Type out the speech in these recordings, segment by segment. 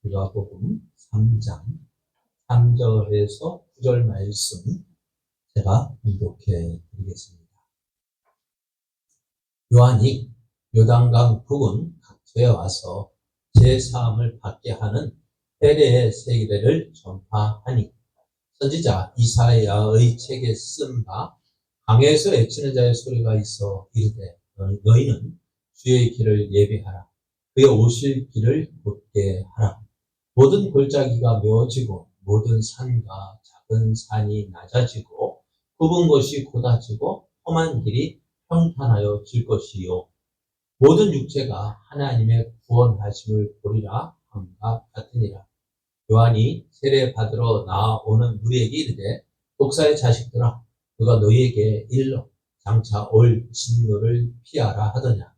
누가복음 3장 3절에서 9절 말씀 제가 읽게 드리겠습니다. 요한이 요단강 부근 각처에 와서 제사함을 받게 하는 세례의 세례를 전파하니 선지자 이사야의 책에 쓴 바 강에서 애치는 자의 소리가 있어 이르되 너희는 주의 길을 예비하라. 그의 오실 길을 곧게 하라. 모든 골짜기가 메워지고 모든 산과 작은 산이 낮아지고 굽은 것이 곧아지고 험한 길이 평탄하여 질 것이요. 모든 육체가 하나님의 구원하심을 보리라 함과 같으니라. 요한이 세례 받으러 나오는 무리에게 이르되 독사의 자식들아 그가 너희에게 일러 장차 올 진노를 피하라 하더냐.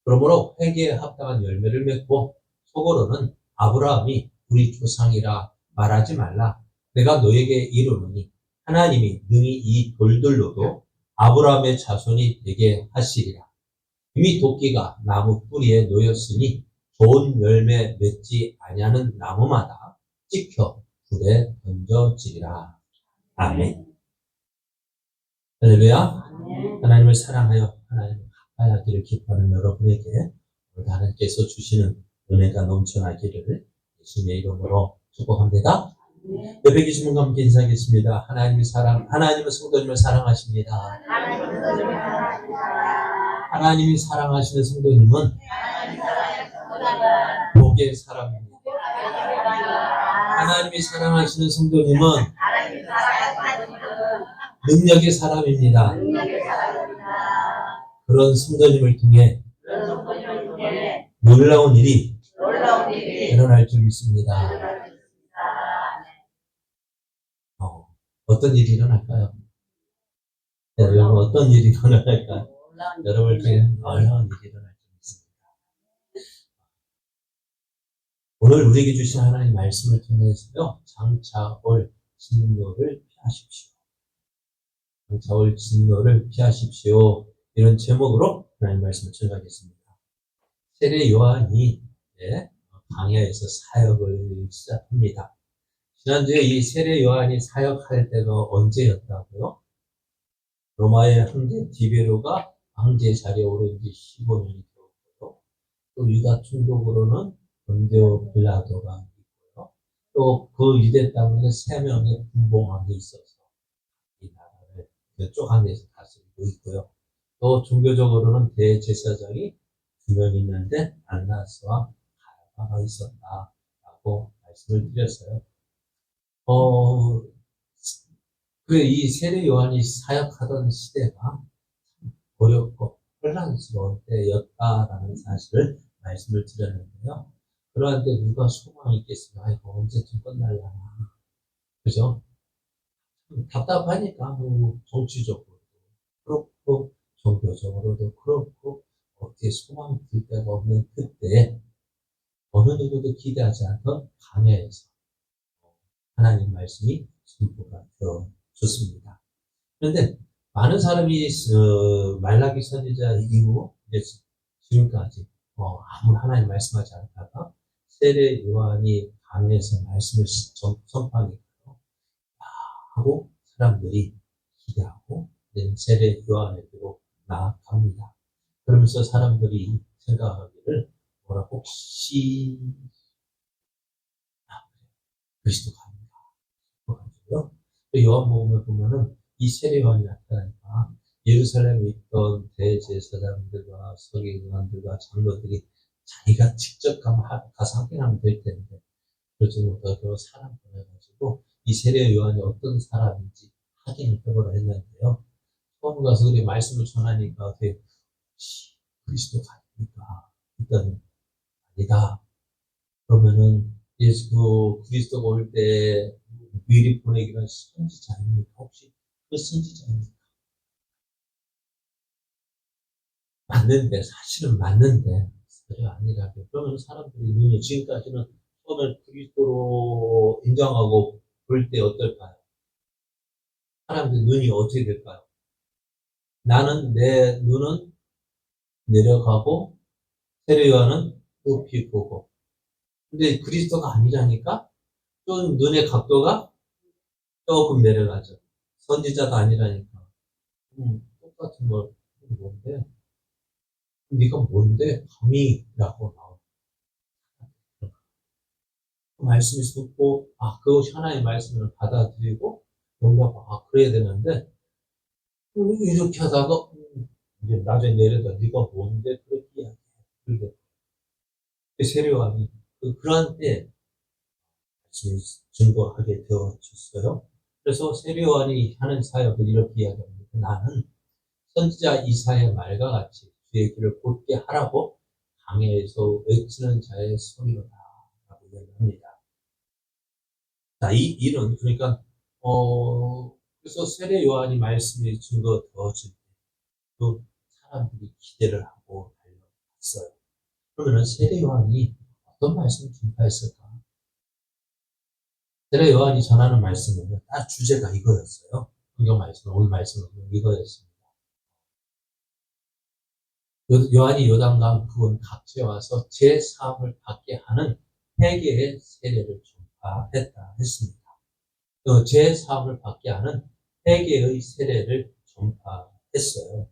그러므로 회개에 합당한 열매를 맺고 속으로는 아브라함이 우리 조상이라 말하지 말라. 내가 너에게 이르노니 하나님이 능히 이 돌들로도 아브라함의 자손이 되게 하시리라. 이미 도끼가 나무 뿌리에 놓였으니 좋은 열매 맺지 아니하는 나무마다 찍혀 불에 던져지리라. 아멘. 할렐루야. 하나님을 사랑하여 하나님을 가까이하기를 기뻐하는 여러분에게 오늘 하나님께서 주시는 은혜가 넘쳐나기를 예수님의 이름으로 축복합니다. 옆에 계신 분과 함께 인사하겠습니다. 하나님은 성도님을 사랑하십니다. 하나님이 사랑하시는 성도님은 복의 사람입니다. 하나님이 사랑하시는 성도님은 능력의 사람입니다. 그런 성도님을 통해 놀라운 일이 일어날 줄 믿습니다. 어떤 일이 일어날까요? 여러분 어떤 일이 일어날까요? 여러분을 통해 놀라운 일이 일어날 줄 믿습니다. 오늘 우리에게 주신 하나님의 말씀을 통해서요. 장차 올 진노를 피하십시오. 장차 올 진노를 피하십시오. 이런 제목으로 하나님의 말씀을 전하겠습니다. 세례 요한이 광야에서 사역을 시작합니다. 지난주에 이 세례 요한이 사역할 때가 언제였다고요? 로마의 황제 디베로가 황제 자리에 오른 지 15년이 되었고요. 또 유다 총독으로는 본디오 빌라도가 있고요. 또 그 유대 땅에는 3명의 분봉왕이 있어서 이 나라를 이쪽 안에서 다스리고 있고요. 또 종교적으로는 대제사장이 2명 있는데 안나스와 가야바가 있었다라고 말씀을 드렸어요. 이 세례 요한이 사역하던 시대가 어렵고 혼란스러운 때였다라는 사실을 말씀을 드렸는데요. 그런데 누가 소망이 있겠어요? 아이고, 언제쯤 끝날라나. 그죠? 답답하니까, 정치적으로도 그렇고, 종교적으로도 그렇고, 어떻게 소망이 들 데가 없는 그때, 어느 누구도 기대하지 않던 광야에서 하나님 말씀이 선포가 되어졌습니다. 그런데 많은 사람이 말라기 선지자 이후 지금까지 아무런 하나님 말씀하지 않다가 세례 요한이 광야에서 말씀을 선포하니까요. 하고 사람들이 기대하고 세례 요한에게로 나아갑니다. 그러면서 사람들이 생각하기를 혹시 그리스도가 아닌가. 요한복음을 보면은 이 세례 요한이 나타나니까 예루살렘에 있던 대제사장들과 서기관들과 장로들이 자기가 직접 가서 확인하면 될 텐데 그러지 못하고 사람 보내가지고 이 세례 요한이 어떤 사람인지 확인을 해보라 했는데요. 처음 가서 우리 말씀을 전하니까 혹시 그리스도가 아닙니까? 일단 아니다. 그러면은 그리스도가 올 때 미리 보내기는 선지자입니까? 혹시 그 선지자입니까? 맞는데, 사실은 맞는데, 사실 아니라고. 그러면 사람들이 눈이 지금까지는 처음에 그리스도로 인정하고 볼 때 어떨까요? 사람들 눈이 어떻게 될까요? 내 눈은 내려가고, 세례 요한은 높이 보고. 근데 그리스도가 아니라니까 좀 눈의 각도가 조금 내려가죠. 선지자도 아니라니까. 똑같은 걸 뭔데? 네가 뭔데? 감히라고 나와. 그 말씀이 듣고 그 하나의 말씀을 받아들이고 용납하고 그래야 되는데 이렇게 하다가 이제 나중에 내려다 네가 뭔데 그렇게 이야기해. 그러게 세례요한이 그러한 때 말씀이 증거하게 되어졌어요. 그래서 세례요한이 하는 사역을 이렇게 이야기합니다. 나는 선지자 이사야의 말과 같이 주의 길을 곧게 하라고 강해에서 외치는 자의 소리로다 라고 이야기합니다. 자, 이 일은 그러니까 그래서 세례 요한이 말씀이 증거 되어질 때 또 사람들이 기대를 하고 달려갔어요. 그러면 세례 요한이 어떤 말씀을 전파했을까? 세례 요한이 전하는 말씀은 딱 주제가 이거였어요. 성경 말씀, 오늘 말씀은 이거였습니다. 요한이 요단강 부근 각지에 와서 제 사함을 받게 하는 회개의 세례를 전파했다 했습니다. 제 사함을 받게 하는 회개의 세례를 전파했어요.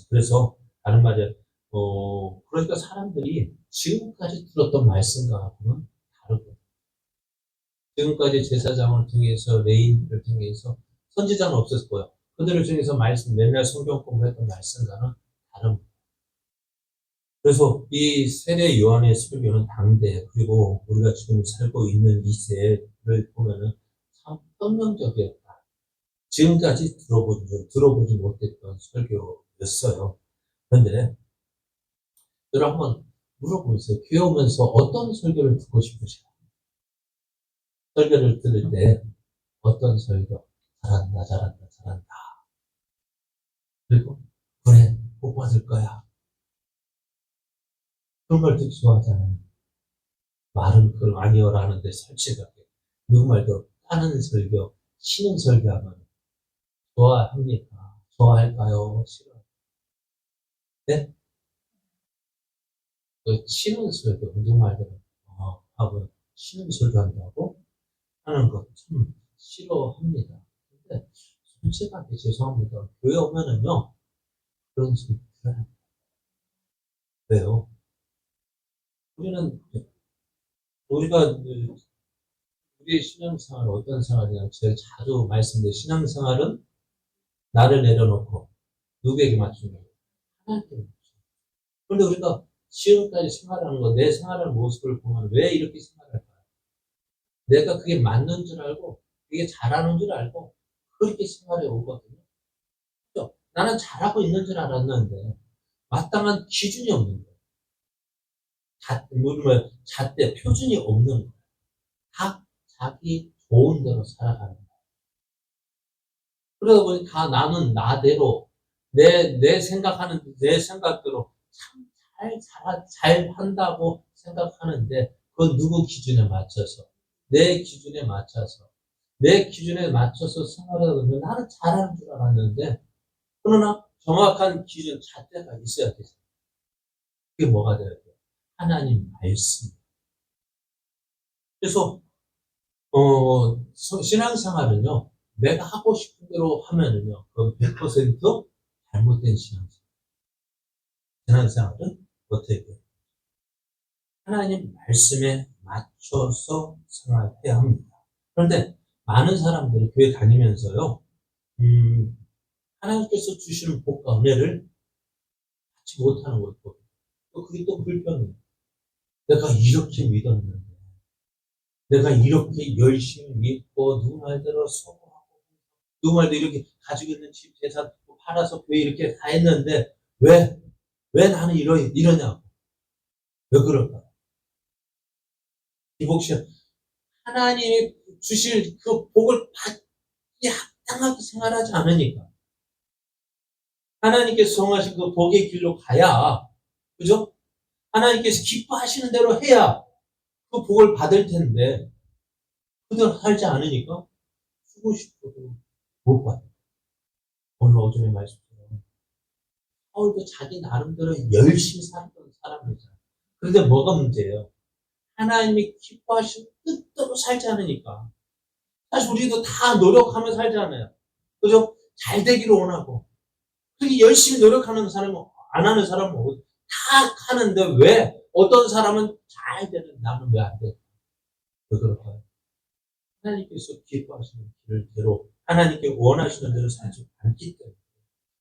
그래서 다른 말에 그러니까 사람들이 지금까지 들었던 말씀과는 다르고 지금까지 제사장을 통해서 레인들을 통해서 선지자는 없었을 거예요. 그들을 통해서 말씀 맨날 성경 공부했던 말씀과는 다릅니다. 그래서 이 세례 요한의 설교는 당대 그리고 우리가 지금 살고 있는 이 세를 보면은 참 혁명적이었다. 지금까지 들어보지 못했던 설교였어요. 그런데 여러분 한번 물어보세요. 교회 오면서 어떤 설교를 듣고 싶으세요? 설교를 들을 때 어떤 설교? 잘한다, 잘한다, 잘한다. 그리고 그래, 복 받을 거야. 그런 걸 듣기 좋아하잖아요. 말은 그걸 아니어라 하는데 솔직하게 누구 말도 까는 설교, 치는 설교하면 좋아합니까? 좋아할까요? 싫어요? 네? 그 치는 설교, 누구 말대로 하고 치는 설교 한다고 하는 거 참 싫어합니다. 근데 솔직하게 죄송합니다. 교회 오면은요 그런 소리 들어요. 왜요? 우리가 우리의 신앙생활 어떤 생활이냐 제가 자주 말씀드린 신앙생활은 나를 내려놓고 누구에게 맞추는 거예요? 하나님께 맞추는 거예요. 그런데 우리가 지금까지 생활하는 거, 내 생활하는 모습을 보면 왜 이렇게 생활할까요? 내가 그게 맞는 줄 알고, 그게 잘하는 줄 알고, 그렇게 생활해 오거든요. 그죠? 나는 잘하고 있는 줄 알았는데, 마땅한 기준이 없는 거예요. 잣대, 표준이 없는 거예요. 다 자기 좋은 대로 살아가는 거예요. 그러다 보니 다 나는 나대로, 내 생각하는, 내 생각대로 참 잘 한다고 생각하는데, 그건 누구 기준에 맞춰서, 내 기준에 맞춰서, 내 기준에 맞춰서 생활하다 보면 나는 잘하는 줄 알았는데, 그러나 정확한 기준, 잣대가 있어야 돼요. 그게 뭐가 돼야 돼요? 하나님 말씀. 그래서, 신앙생활은요, 내가 하고 싶은 대로 하면은요, 그건 100% 잘못된 신앙생활. 신앙생활은 어떻게 돼요? 하나님 말씀에 맞춰서 생활해야 합니다. 그런데 많은 사람들이 교회 다니면서요, 하나님께서 주시는 복과 은혜를 받지 못하는 거예요. 또 그게 또 불평이에요. 내가 이렇게 믿었는데, 내가 이렇게 열심히 믿고, 누구 말대로 소고하고, 누구 말대로 이렇게 가지고 있는 집, 재산 팔아서 교회 이렇게 다 했는데, 왜 나는 이러냐고. 왜 그럴까? 이 복신, 하나님이 주실 그 복을 받기 합당하게 생활하지 않으니까. 하나님께서 정하신 그 복의 길로 가야, 그죠? 하나님께서 기뻐하시는 대로 해야 그 복을 받을 텐데, 그대로 살지 않으니까 쓰고 싶어도 못 받아요. 오늘 오전에 말씀처럼. 사울도 자기 나름대로 열심히 살았던 사람이잖아요. 그런데 뭐가 문제예요? 하나님이 기뻐하시는 뜻대로 살지 않으니까. 사실 우리도 다 노력하며 살잖아요. 그죠? 잘 되기를 원하고. 그렇게 열심히 노력하는 사람은, 안 하는 사람은 다 하는데 왜? 어떤 사람은 잘 되는 나는 왜 안 돼? 왜 그럴까요? 하나님께서 기뻐하시는 길대로, 하나님께 원하시는 대로 살지 않기 때문에.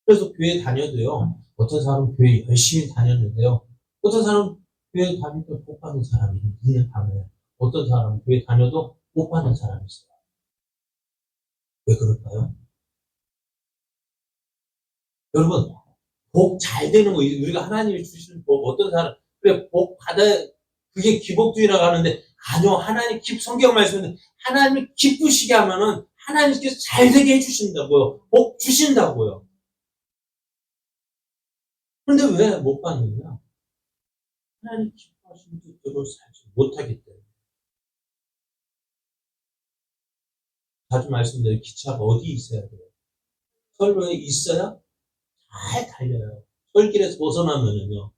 그래서 교회 다녀도요, 어떤 사람은 교회 열심히 다녔는데요, 어떤 사람은 교회 다닐 때 못 받는 사람이 있는 반면에, 어떤 사람은 교회 다녀도 못 받는 사람이 있어요. 왜 그럴까요? 여러분, 복 잘 되는 거, 우리가 하나님이 주시는 복, 어떤 사람, 그래, 복 받아, 그게 기복주의라고 하는데, 아니요, 하나님, 성경 말씀은 하나님을 기쁘시게 하면은 하나님께서 잘 되게 해주신다고요. 복 주신다고요. 근데 왜 못 받느냐? 하나님 기뻐하시는 뜻대로 살지 못하기 때문에. 자주 말씀드린 기차가 어디 있어야 돼요? 선로에 있어야 잘 달려요. 설길에서 벗어나면은요,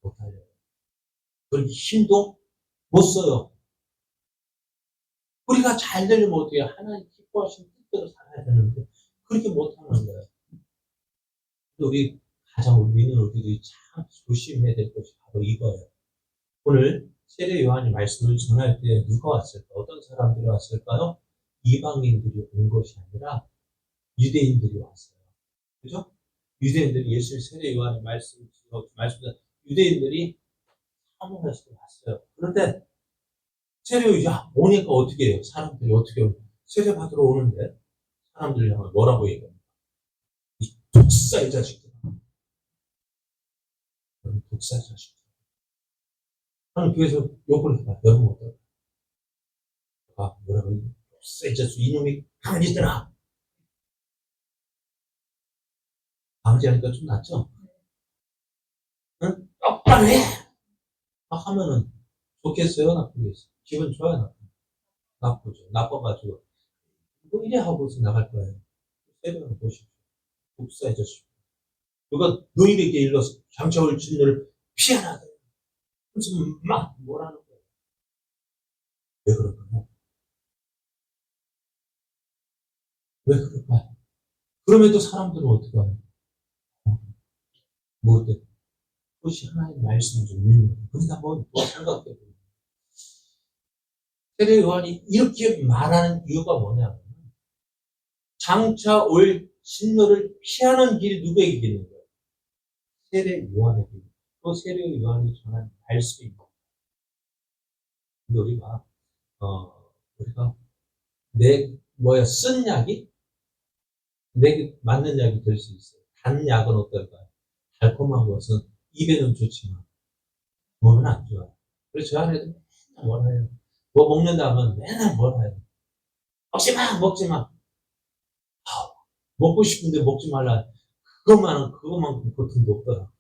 못 달려요. 그렇게 힘도 못 써요. 우리가 잘 되려면 어떻게 하나님 기뻐하시는 뜻대로 살아야 되는데 그렇게 못하는 거예요. 우리 가장 우리는 우리들이 참 조심해야 될 것이 바로 이거예요. 오늘 세례 요한이 말씀을 전할 때 누가 왔을까? 어떤 사람들이 왔을까요? 이방인들이 온 것이 아니라 유대인들이 왔어요. 그죠? 유대인들이 예수 세례 요한의 말씀 유대인들이 사모하시고 왔어요. 그런데 세례 오니까 어떻게 해요? 사람들이 어떻게 해요? 세례 받으러 오는데 사람들이 뭐라고 얘기해요? 이 독사의 자식들. 독사의 자식들. 하는 교회에서 욕을 해봐. 여러분 어떨까? 아, 뭐라고? 독사의 자식, 이놈이 가만히 있더라. 아버지 하니까 좀 낫죠? 응? 똑바로 해! 막 하면은 좋겠어요? 나쁘겠어요? 기분 좋아요? 나쁘죠. 나빠가지고. 뭐 이래 하고서 나갈 거예요. 세례를 보십시오. 독사의 자식. 누가 너희에게 일러서 장차올 진노를 피하라. 그래서 막 뭐라는 거예요. 왜 그럴까요? 왜 그럴까요? 그럼에도 사람들은 어떻게 해요? 뭐 어때? 그것이 하나의 말씀을 좀 믿는 거예요. 그러니까 한번 생각해 보세요. 세례 요한이 이렇게 말하는 이유가 뭐냐면 장차 올 진노를 피하는 길이 누구에게 있는 거예요? 세례 요한에게. 또 세례 요한이 전한 말씀입니다. 근데 우리가 쓴 약이 내게 맞는 약이 될 수 있어요. 단 약은 어떨까요? 달콤한 것은 입에는 좋지만 몸은 안 좋아요. 그래서 저 안에도 맨날 뭐라 해요. 뭐 먹는다 하면 맨날 뭐라 해요. 먹지 마, 먹지 마. 먹고 싶은데 먹지 말라. 그것만큼 고통도 없더라.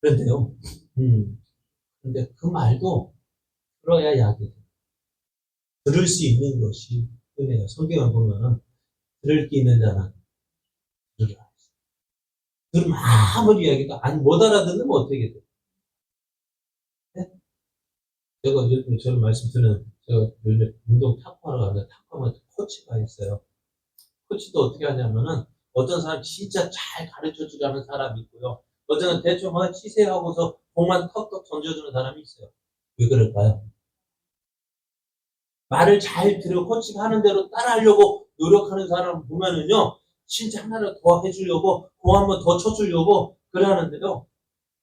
그런데요, 근데 그 말도 들어야 약이 돼. 들을 수 있는 것이 은혜예요. 성경을 보면은 들을 게 있는 자는 들으라. 들으면 아무리 이야기도 못 알아듣는 건 어떻게 돼? 네? 제가 요즘 저를 말씀드리는, 제가 요즘에 운동 탁구하러 가는데 탁구하면 코치가 있어요. 코치도 어떻게 하냐면은 어떤 사람 진짜 잘 가르쳐 주려는 사람이 있고요. 어쩌면 대충 치세요 하고서 공만 턱턱 던져주는 사람이 있어요. 왜 그럴까요? 말을 잘 들어 코치가 하는 대로 따라하려고 노력하는 사람 보면은요, 진짜 하나를 더 해주려고, 공 한번 더 쳐주려고 그래 하는데요.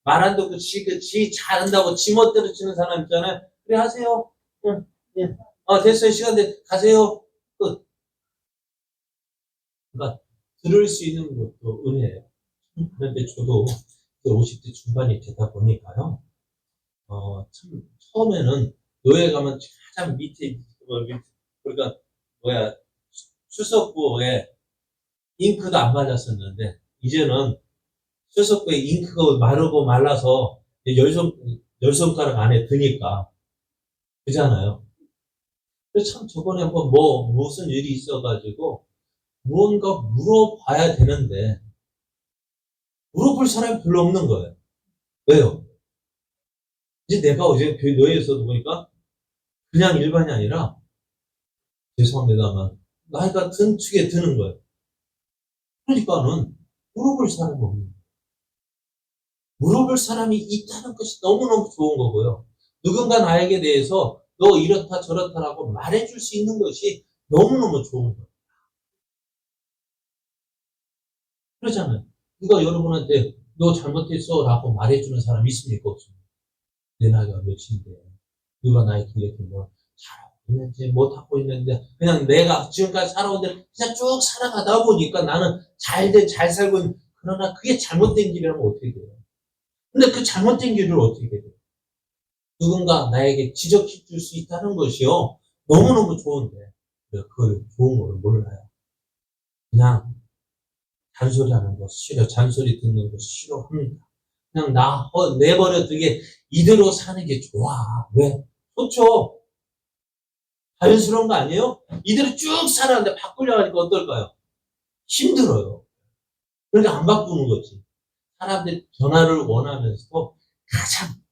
말 안 듣고 지 잘한다고 지 멋대로 치는 사람 있잖아요. 그래 하세요. 응, 응. 됐어요. 시간 가세요. 끝. 그러니까 들을 수 있는 것도 은혜예요. 그런데 저도 50대 중반이 되다 보니까요. 참 처음에는 교회 가면 가장 밑에 그러니까 출석부에 잉크도 안 맞았었는데 이제는 출석부에 잉크가 마르고 말라서 열손가락 안에 드니까 그잖아요. 그래서 참 저번에 한번 무슨 일이 있어가지고 무언가 물어봐야 되는데 물어볼 사람이 별로 없는 거예요. 왜요? 이제 내가 어제 교회에서도 보니까 그냥 일반이 아니라, 죄송합니다만, 나이가 든 축에 드는 거예요. 그러니까는 물어볼 사람이 없는 거예요. 물어볼 사람이 있다는 것이 너무너무 좋은 거고요. 누군가 나에게 대해서 너 이렇다 저렇다라고 말해줄 수 있는 것이 너무너무 좋은 거예요. 그러잖아요. 누가 여러분한테 너 잘못했어 라고 말해주는 사람이 있습니까? 없습니까? 내 나이가 몇인데 누가 나에게 이렇게 뭐 잘하고 있는지 못하고 있는데 그냥 내가 지금까지 살아온 데를 그냥 쭉 살아가다 보니까 나는 잘 살고 있는, 그러나 그게 잘못된 길이라면 어떻게 돼요? 근데 그 잘못된 길을 어떻게 돼요? 누군가 나에게 지적해 줄 수 있다는 것이요. 너무너무 좋은데 그걸 좋은 걸 몰라요. 그냥 잔소리하는 거 싫어. 잔소리 듣는 거 싫어합니다. 그냥 내버려 두게 이대로 사는 게 좋아. 왜? 좋죠. 자연스러운 거 아니에요? 이대로 쭉 살았는데 바꾸려 하니까 어떨까요? 힘들어요. 그러니까 안 바꾸는 거지. 사람들이 변화를 원하면서도 가장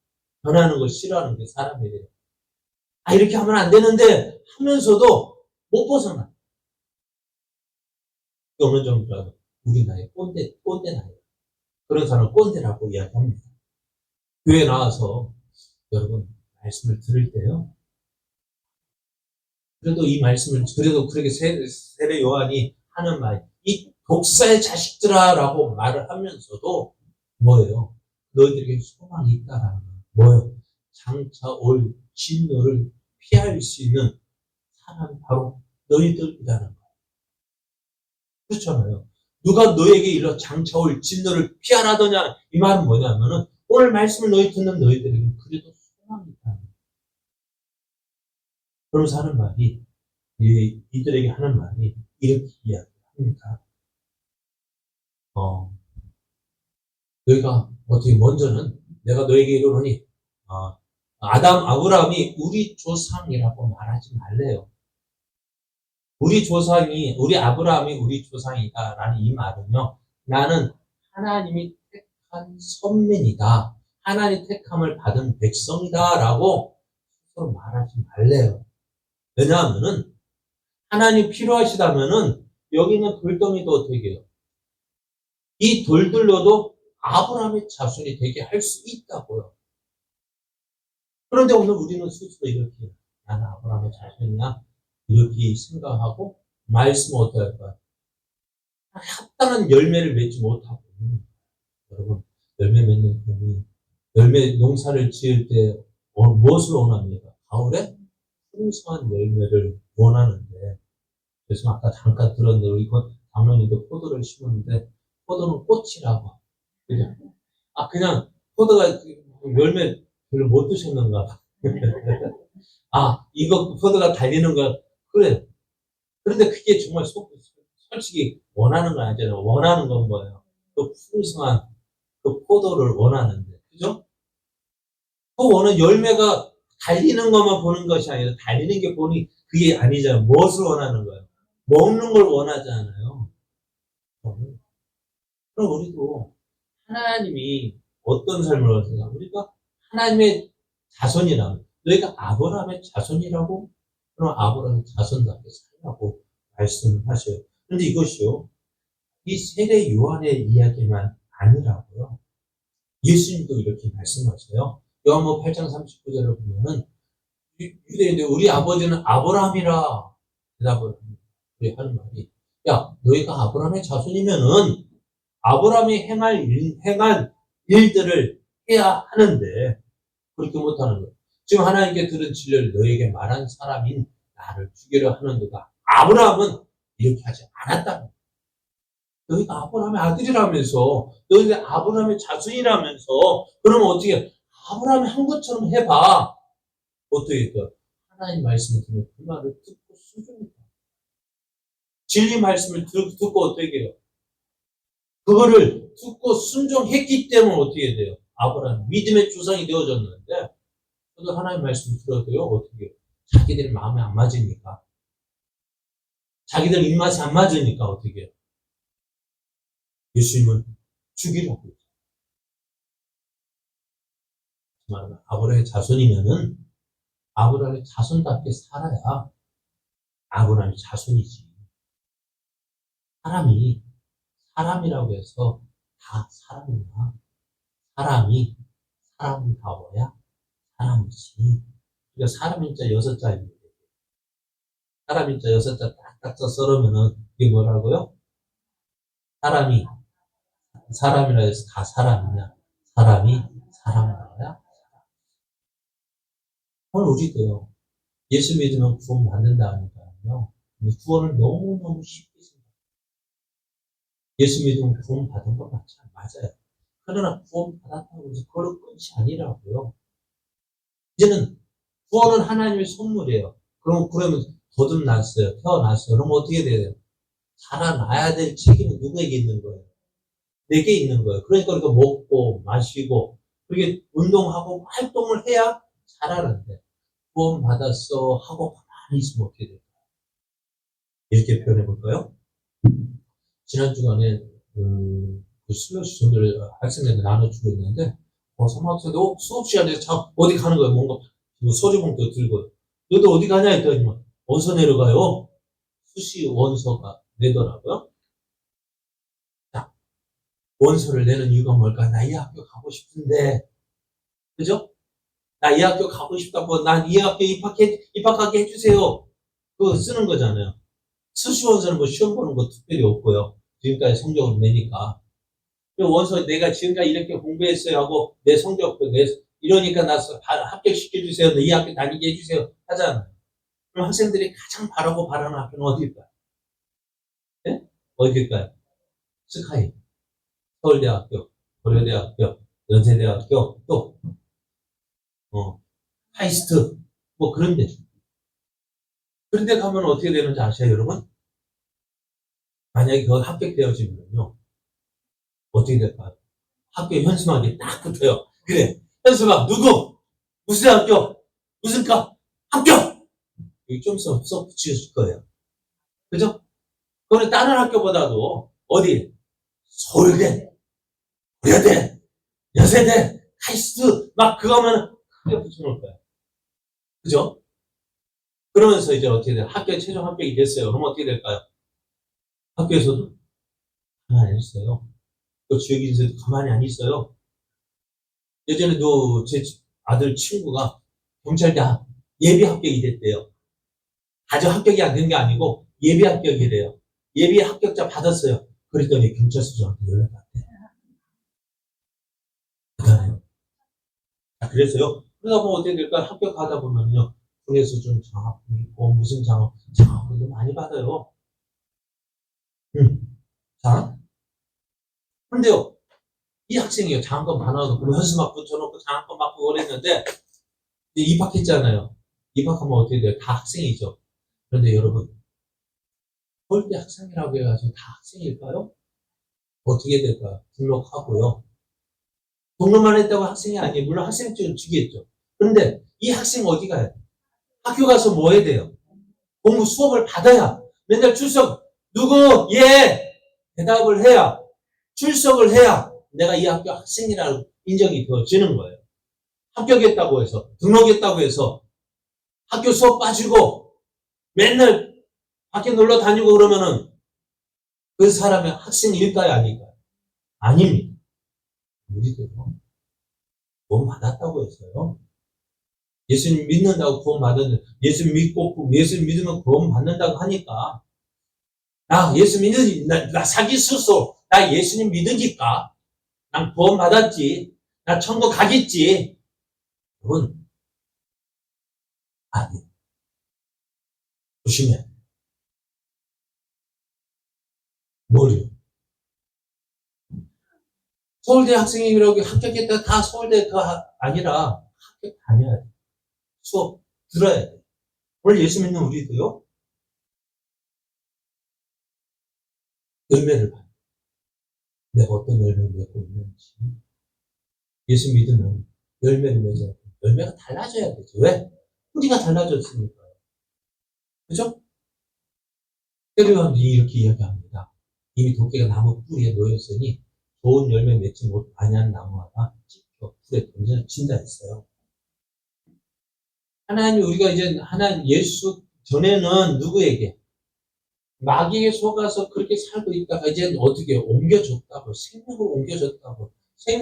변하는 걸 싫어하는 게 사람이래요. 아, 이렇게 하면 안 되는데 하면서도 못 벗어나. 어느 정도라도 우리 나이 꼰대 나이. 그런 사람을 꼰대라고 이야기합니다. 교회 나와서 여러분 말씀을 들을 때요. 그래도 이 말씀을, 그래도 그렇게 세례 요한이 하는 말, 이 독사의 자식들아라고 말을 하면서도 뭐예요? 너희들에게 소망이 있다라는 거예요. 뭐예요? 장차 올 진노를 피할 수 있는 사람이 바로 너희들이라는 거예요. 그렇잖아요. 누가 너에게 이런 장차 올 진노를 피하라더냐, 이 말은 뭐냐면은 오늘 말씀을 듣는 너희들에게 그래도 소망이 있다는 거예요. 그러면서 하는 말이, 이들에게 하는 말이 이렇게 이야기합니다. 너희가 어떻게 먼저는 내가 너에게 이르노니 아브라함이 우리 조상이라고 말하지 말래요. 우리 아브라함이 우리 조상이다라는 이 말은요, 나는 하나님이 택한 선민이다, 하나님 택함을 받은 백성이다라고 스스로 말하지 말래요. 왜냐하면은 하나님 필요하시다면은 여기 있는 돌덩이도 어떻게 해요? 이 돌들로도 아브라함의 자손이 되게 할 수 있다고요. 그런데 오늘 우리는 스스로 이렇게 나는 아브라함의 자손이야 이렇게 생각하고 말씀을 어떻게 할까요? 합당한 열매를 맺지 못하고, 여러분 열매 맺는 분이 열매 농사를 지을 때 무엇을 원합니까? 가을에 풍성한 열매를 원하는데, 그래서 아까 잠깐 들었는데 우리 장로님도 포도를 심었는데 포도는 꽃이라고. 그죠? 그냥 포도가 열매 별로 못 드셨는가 봐. 이거 포도가 달리는 거, 그래. 그런데 그게 정말 솔직히 원하는 건 아니잖아요. 원하는 건 뭐예요? 그 풍성한 그 포도를 원하는데, 그죠? 그 원하는 열매가 달리는 것만 보는 것이 아니라 달리는 게 보니 그게 아니잖아요. 무엇을 원하는 거예요? 먹는 걸 원하잖아요. 그럼 우리도 하나님이 어떤 삶을 원하시냐? 우리가 하나님의 자손이라면, 너희가 아브라함의 자손이라고? 그럼 아브라함의 자손답게 살라고 말씀하셔요. 그런데 이것이요, 이 세례 요한의 이야기만 아니라고요. 예수님도 이렇게 말씀하세요. 요한복음 8장 39절을 보면은 유대인들 우리 아버지는 아브라함이라 대답을 하는 말이, 야, 너희가 아브라함의 자손이면은 아브라함이 행한 일들을 해야 하는데 그렇게 못하는 거예요. 지금 하나님께 들은 진리를 너에게 말한 사람인 나를 죽이려 하는도다. 아브라함은 이렇게 하지 않았다는 거예요. 너희가 아브라함의 아들이라면서, 너희들 아브라함의 자손이라면서, 그러면 어떻게 아브라함이 한 것처럼 해봐. 어떻게 그 하나님 말씀을 들으면 그 말을 듣고 순종해요. 진리 말씀을 듣고 어떻게 해요? 그거를 듣고 순종했기 때문에 어떻게 돼요? 아브라함 믿음의 조상이 되어졌는데, 그래도 하나님 말씀을 들어도요, 어떻게 해요? 자기들 마음에 안 맞으니까, 자기들 입맛에 안 맞으니까 어떻게 해요? 예수님은 죽이라고 했죠. 말하면 아브라함의 자손이면은 아브라함의 자손답게 살아야 아브라함의 자손이지. 사람이라고 해서 다 사람이야. 사람이 사람다워야 사람이지. 그러니까 사람인자 6자입니다. 사람인자 6자 딱딱 썰으면은 이게 뭐라고요? 사람이라 해서 다 사람이냐? 사람이 사람다워야. 오늘 우리도요. 예수 믿으면 구원 받는다 하니까요. 구원을 너무너무 쉽게 생각해요. 예수 믿으면 구원 받은 것 맞아요. 그러나 구원 받았다고 해서 그걸 끝이 아니라고요. 이제는 구원은 하나님의 선물이에요. 그러면 거듭났어요. 태어났어요. 그럼 어떻게 돼요? 자라나야 될 책임은 누구에게 있는 거예요? 내게 있는 거예요. 그러니까 우리가 먹고 마시고 그렇게 운동하고 활동을 해야 자라는데 구원 받았어 하고 가만히 있으면 어떻게 될까요? 이렇게 표현해 볼까요? 지난 주간에 그 슬러시 정도를 학생들한테 나눠주고 있는데 선생님도 수업 시간에 참 어디 가는 거예요? 뭔가 소리봉도 들고 너도 어디 가냐 했더니 원서 내려가요. 수시 원서가 내더라고요. 자, 원서를 내는 이유가 뭘까? 나 이 학교 가고 싶은데, 그죠? 나 이 학교 가고 싶다고, 난 이 학교 입학하게 해주세요. 그거 쓰는 거잖아요. 수시 원서는 뭐 시험 보는 거 특별히 없고요. 지금까지 성적을 내니까. 원서 내가 지금까지 이렇게 공부했어요 하고 내 성적표 이러니까 나 합격시켜주세요. 이 학교 다니게 해주세요. 하잖아요. 그럼 학생들이 가장 바라고 바라는 학교는 어디일까요? 네? 어디일까요? 스카이, 서울대학교, 고려대학교, 연세대학교, 또 카이스트 뭐 그런 데. 그런 데 가면 어떻게 되는지 아세요, 여러분? 만약에 그거 합격되어지면요. 어떻게 될까요? 학교 현수막이 딱 붙어요. 그래, 현수막 누구? 무슨 학교? 무슨 과? 합격! 여기 좀 써 붙여줄 거예요. 그죠? 그거는 다른 학교보다도 어디? 서울대, 고려대, 연세대, 카이스트 막 그거 하면 크게 붙여놓을 거예요. 그죠? 그러면서 이제 어떻게 돼요? 최종 합격이 됐어요. 그럼 어떻게 될까요? 학교에서도 가만히 안 있어요. 또 지역 인쇄도 가만히 안 있어요. 예전에 제 아들 친구가 경찰대 예비 합격이 됐대요. 아주 합격이 안 된 게 아니고 예비 합격이래요. 예비 합격자 받았어요. 그랬더니 경찰서장한테 연락 왔대. 대단해요. 그래서요. 그러다 보면 어떻게 될까요? 합격하다 보면요. 군에서 좀 장학금 있고 무슨 장학금도 많이 받아요. 자, 근데요. 이 학생이요. 장학금 받아서 현수막 붙여놓고 장학금 받고 그랬는데 이제 입학했잖아요. 입학하면 어떻게 돼요? 다 학생이죠. 그런데 여러분 서울대 학생이라고 해가지고 다 학생일까요? 어떻게 될까요? 등록하고요. 등록만 했다고 학생이 아니에요. 물론 학생증을 주겠죠. 그런데 이 학생 어디 가요? 학교 가서 뭐 해야 돼요? 공부 수업을 받아야 맨날 누구? 예! 대답을 해야 출석을 해야 내가 이 학교 학생이라고 인정이 되어지는 거예요. 합격했다고 해서 등록했다고 해서 학교 수업 빠지고 맨날 밖에 놀러 다니고 그러면은 그 사람이 학생일까요? 아닐까요? 아닙니다. 우리도요. 구원 받았다고 했어요. 예수님 믿는다고 구원 받았는데 예수 믿으면 구원 받는다고 하니까 나 예수 믿는 나 사기 수소 나 예수님 믿으니까 난 구원 받았지 나 천국 가겠지. 여러분 아니 조심해. 뭘요? 서울대 학생이라고 합격했다 다 서울대가 아니라 학교 다녀야 돼. 수업 들어야 돼. 오늘 예수 믿는 우리도요. 열매를 봐요. 내가 어떤 열매를 맺고 있는지. 예수 믿으면 열매를 맺어야 돼. 열매가 달라져야 되죠. 왜? 뿌리가 달라졌으니까요. 그죠? 때로는 이렇게 이야기합니다. 이미 도끼가 나무 뿌리에 놓였으니 좋은 열매 맺지 아니한 나무마다 찢겨 불에 던져진다 했어요. 하나님, 우리가 이제 하나님 예수 전에는 누구에게? 마귀에 속아서 그렇게 살고 있다가 이제 어떻게 옮겨졌다고, 생명을 옮겨졌다고,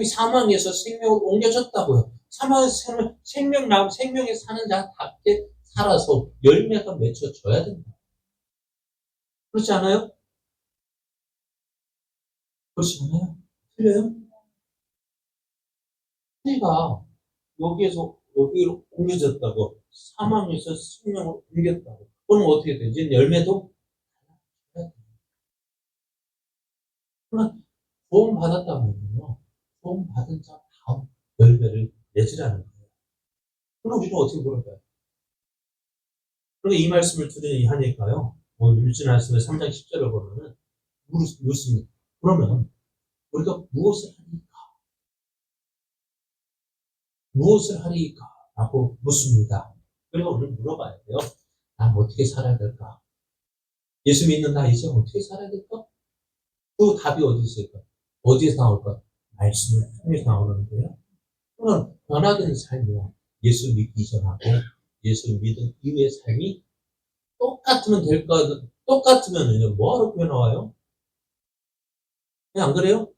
사망에서 생명을 옮겨졌다고요. 사망에서 생명에 사는 자답게 살아서 열매가 맺혀져야 된다. 그렇지 않아요? 그렇지 않아요? 틀려요? 내가 여기로 옮겨졌다고, 사망에서 생명을 옮겼다고. 그럼 어떻게 되지? 열매도 그러면 구원 받았다면요. 구원 받은 자 다음 열매를 맺으라는 거예요. 그럼 우리는 어떻게 물어봐요? 그러니까 이 말씀을 들으니 하니까요. 오늘 유진 말씀의 3장 10절을 보면은 묻습니다. 그러면 우리가 무엇을 하리까? 무엇을 하리까? 라고 묻습니다. 그리고 오늘 물어봐야 돼요. 난 어떻게 살아야 될까? 예수 믿는 나 이제 어떻게 살아야 될까? 그 답이 어디 있을까? 어디에서 나올까? 말씀을 통해서 나오는데요. 그러면 변화된 삶이요. 예수 믿기 전하고 예수 믿은 이후의 삶이 똑같으면 될까? 똑같으면은요, 뭐하러 변화와요? 안 그래요?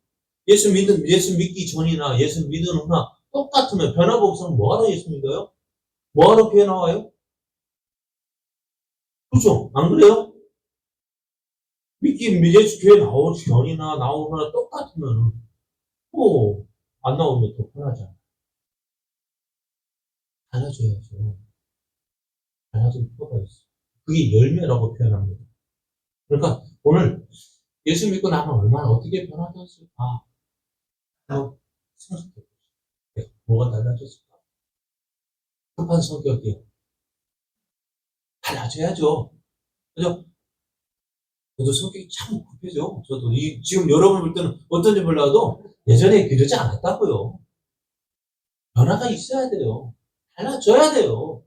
예수 믿기 전이나 예수 믿은 후나 똑같으면 변화가 없으면 뭐하러 예수 믿어요? 뭐하러 변화와요? 그죠? 안 그래요? 예수 교회 나오기 전이나 나오거나 똑같으면은, 안 나오면 더 편하잖아. 달라져야죠. 달라질 필요가 있어. 그게 열매라고 표현합니다. 그러니까 오늘 예수 믿고 나면 얼마나 어떻게 변화됐을까? 생각해 보세요. 뭐가 달라졌을까? 급한 성격이요. 달라져야죠. 그죠? 저도 성격이 참 급해져. 저도 지금 여러분 볼 때는 어떤지 몰라도 예전에 그러지 않았다고요. 변화가 있어야 돼요. 달라져야 돼요.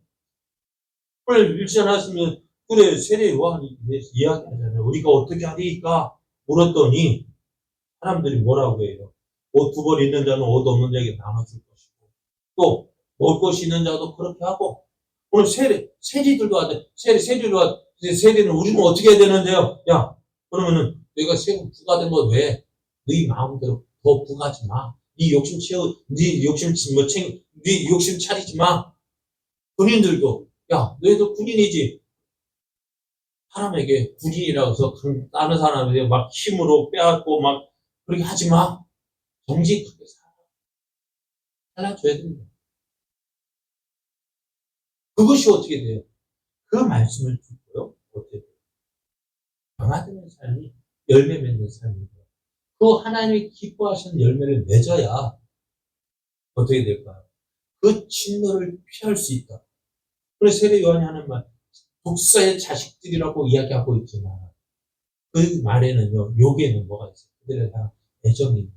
오늘 읽지 않았으면 그래 세례 요한이 이야기하잖아요. 우리가 어떻게 하리까 물었더니 사람들이 뭐라고 해요? 옷 두 벌 있는 자는 옷 없는 자에게 나눠줄 것이고 또 먹을 것이 있는 자도 그렇게 하고 오늘 세리들도 하대. 세리는 우리는 어떻게 해야 되는데요? 야, 그러면은 내가 세금 부과된 거 왜? 네 마음대로 더 부과하지 마. 네 욕심 차리지 마. 군인들도 야, 너희도 군인이지. 사람에게 군인이라고 해서 다른 사람에게 막 힘으로 빼앗고 막 그렇게 하지 마. 정직하게 살아줘야 됩니다. 그것이 어떻게 돼요? 그 말씀을 듣고요. 어떻게 돼요? 변화되는 삶이 열매 맺는 삶이고요. 그 하나님이 기뻐하시는 열매를 맺어야 어떻게 될까요? 그 진노를 피할 수 있다. 그래서 세례 요한이 하는 말, 독사의 자식들이라고 이야기하고 있지만 그 말에는요, 여기에는 뭐가 있어요? 그들에 대한 애정이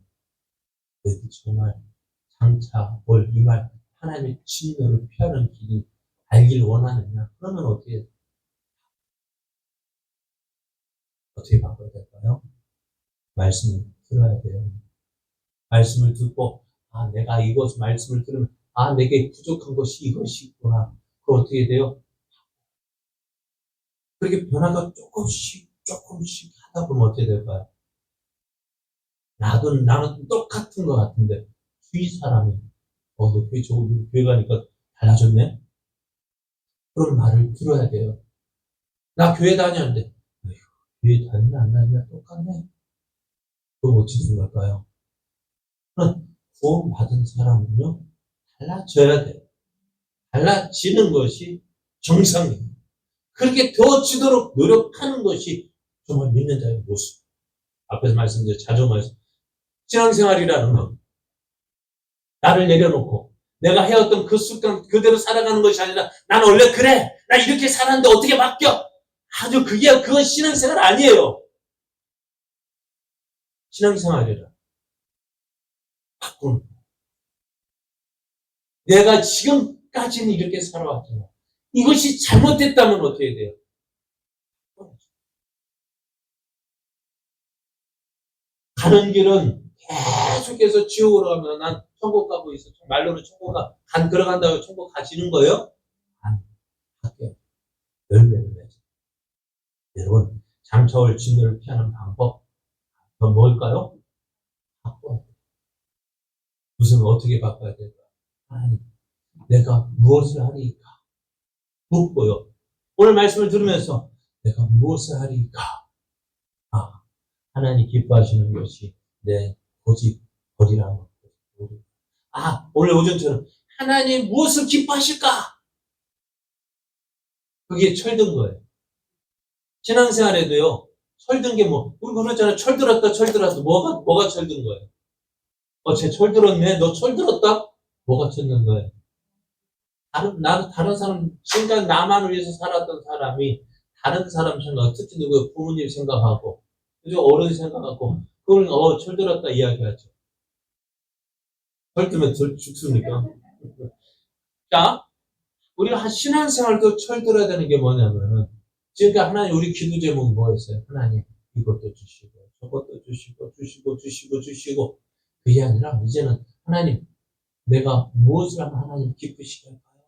정말 장차 이 말 하나님의 진노를 피하는 길이 알길 원하느냐? 그러면 어떻게 바꿔야 될까요? 말씀을 들어야 돼요. 말씀을 듣고 내가 이것 말씀을 들으면 내게 부족한 것이 이것이 있구나. 그럼 어떻게 돼요? 그렇게 변화가 조금씩 하다 보면 어떻게 될까요? 나는 똑같은 것 같은데 주위 사람이 너 교회 가니까 달라졌네? 그런 말을 들어야 돼요. 나 교회 다녔는데 교회 다니냐 안 다니냐 똑같네. 그럼 어떻게 생각할까요? 구원 받은 사람은요 달라져야 돼요. 달라지는 것이 정상이에요. 그렇게 되어지도록 노력하는 것이 정말 믿는 자의 모습. 앞에서 말씀드린 자주 말씀. 신앙생활이라는 건 나를 내려놓고 내가 해왔던 그 습관 그대로 살아가는 것이 아니라 나는 원래 그래. 나 이렇게 살았는데 어떻게 바뀌어? 그건 신앙생활 아니에요. 신앙생활이라. 바꾸는. 내가 지금까지는 이렇게 살아왔잖아. 이것이 잘못됐다면 어떻게 돼요? 가는 길은 계속해서 지옥으로 가면 난 천국 가고 있어. 말로는 천국 들어간다고 천국 가시는 거예요? 안 할게요. 열매를 맺어. 여러분, 장차올 진노를 피하는 방법, 그건 뭘까요? 바꿔야 돼요. 무슨 어떻게 바꿔야 될까? 하나님, 내가 무엇을 하리까? 묻고요. 오늘 말씀을 들으면서 내가 무엇을 하리까? 아, 하나님 기뻐하시는 것이 내 고집, 거리라는 것. 아, 오늘 오전처럼 하나님 무엇을 기뻐하실까? 그게 철든 거예요. 신앙생활에도요, 철든 게 우리 그러잖아요. 철들었다, 철들었다. 뭐가 철든 거예요? 쟤 철들었네? 너 철들었다? 뭐가 철든 거예요? 다른 사람, 지금까지 나만을 위해서 살았던 사람이 다른 사람 생각, 특히 누구 부모님 생각하고, 그죠? 어른 생각하고, 그걸, 철들었다 이야기하죠. 철들면 죽습니까? 자, 우리가 신앙생활도 철들어야 되는 게 뭐냐면은, 지금까지 하나님, 우리 기도 제목은 뭐였어요? 하나님, 이것도 주시고, 저것도 주시고, 그게 아니라, 이제는 하나님, 내가 무엇을 하면 하나님 기쁘시게 할까요?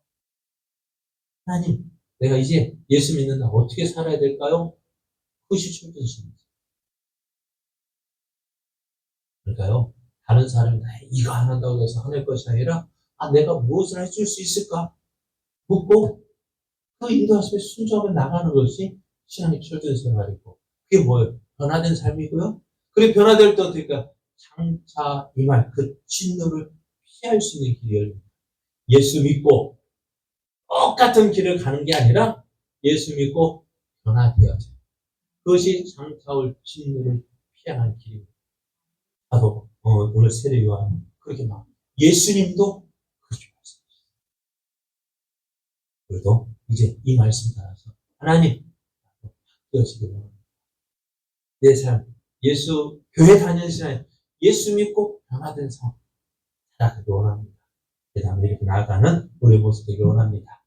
하나님, 내가 이제 예수 믿는다. 어떻게 살아야 될까요? 그것이 철든입니다. 그러니까요, 다른 사람이 이거 안 한다고 해서 하늘 것이 아니라, 내가 무엇을 해줄 수 있을까? 묻고, 그 인도하심에 순종하며 나가는 것이 신앙의 철저한 생활이고, 그게 뭐예요? 변화된 삶이고요. 그리고 변화될 때 어떻게 할까? 장차 이 말, 그 진노를 피할 수 있는 길이 열립니다. 예수 믿고 똑같은 길을 가는 게 아니라 예수 믿고 변화되어져요. 그것이 장차 올 진노를 피하는 길입니다. 나도 오늘 세례 요한 그렇게 막 예수님도 그렇게 말씀하셨어요. 그래도 이제 이 말씀 따라서 하나님 바뀌어지기를 원합니다. 내 삶, 예수 교회 다니는 시간에 예수 믿고 변화된 삶 살아가기 원합니다. 그 다음에 이렇게 나아가는 우리 모습 되기 원합니다.